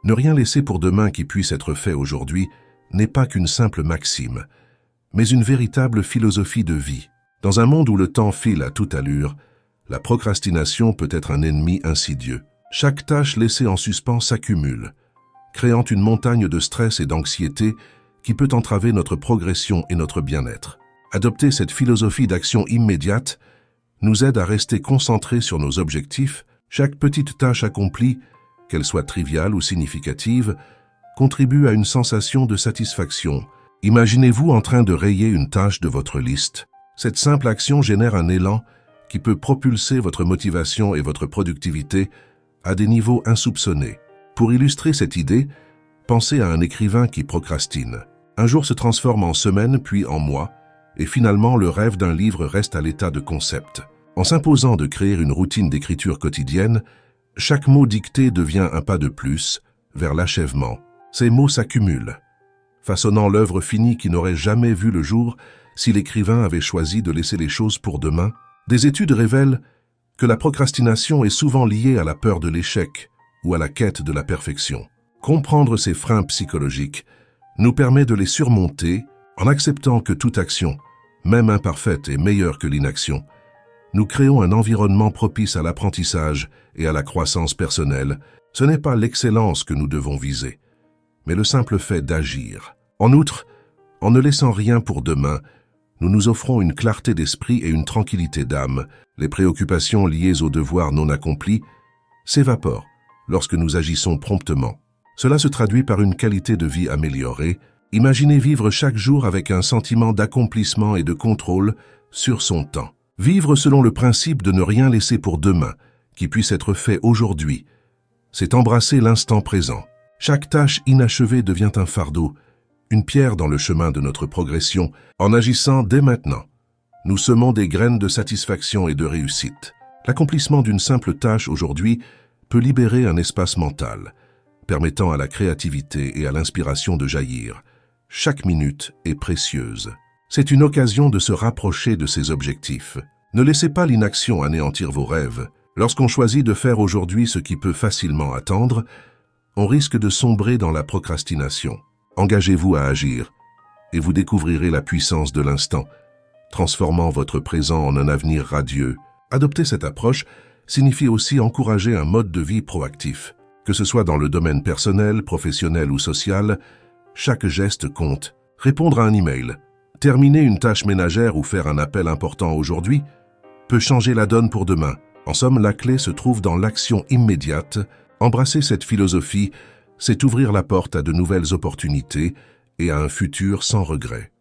Ne rien laisser pour demain qui puisse être fait aujourd'hui n'est pas qu'une simple maxime, mais une véritable philosophie de vie. Dans un monde où le temps file à toute allure, la procrastination peut être un ennemi insidieux. Chaque tâche laissée en suspens s'accumule, créant une montagne de stress et d'anxiété qui peut entraver notre progression et notre bien-être. Adopter cette philosophie d'action immédiate nous aide à rester concentrés sur nos objectifs. Chaque petite tâche accomplie, qu'elle soit triviale ou significative, contribue à une sensation de satisfaction. Imaginez-vous en train de rayer une tâche de votre liste. Cette simple action génère un élan qui peut propulser votre motivation et votre productivité à des niveaux insoupçonnés. Pour illustrer cette idée, pensez à un écrivain qui procrastine. Un jour se transforme en semaine, puis en mois, et finalement le rêve d'un livre reste à l'état de concept. En s'imposant de créer une routine d'écriture quotidienne, chaque mot dicté devient un pas de plus vers l'achèvement. Ces mots s'accumulent, façonnant l'œuvre finie qui n'aurait jamais vu le jour si l'écrivain avait choisi de laisser les choses pour demain. Des études révèlent que la procrastination est souvent liée à la peur de l'échec ou à la quête de la perfection. Comprendre ces freins psychologiques nous permet de les surmonter en acceptant que toute action, même imparfaite, est meilleure que l'inaction. Nous créons un environnement propice à l'apprentissage et à la croissance personnelle. Ce n'est pas l'excellence que nous devons viser, mais le simple fait d'agir. En outre, en ne laissant rien pour demain, nous nous offrons une clarté d'esprit et une tranquillité d'âme. Les préoccupations liées aux devoirs non accomplis s'évaporent lorsque nous agissons promptement. Cela se traduit par une qualité de vie améliorée. Imaginez vivre chaque jour avec un sentiment d'accomplissement et de contrôle sur son temps. Vivre selon le principe de ne rien laisser pour demain, qui puisse être fait aujourd'hui, c'est embrasser l'instant présent. Chaque tâche inachevée devient un fardeau, une pierre dans le chemin de notre progression. En agissant dès maintenant, nous semons des graines de satisfaction et de réussite. L'accomplissement d'une simple tâche aujourd'hui peut libérer un espace mental, permettant à la créativité et à l'inspiration de jaillir. Chaque minute est précieuse. C'est une occasion de se rapprocher de ses objectifs. Ne laissez pas l'inaction anéantir vos rêves. Lorsqu'on choisit de faire aujourd'hui ce qui peut facilement attendre, on risque de sombrer dans la procrastination. Engagez-vous à agir, et vous découvrirez la puissance de l'instant, transformant votre présent en un avenir radieux. Adopter cette approche signifie aussi encourager un mode de vie proactif. Que ce soit dans le domaine personnel, professionnel ou social, chaque geste compte. Répondre à un email, terminer une tâche ménagère ou faire un appel important aujourd'hui peut changer la donne pour demain. En somme, la clé se trouve dans l'action immédiate. Embrasser cette philosophie, c'est ouvrir la porte à de nouvelles opportunités et à un futur sans regret.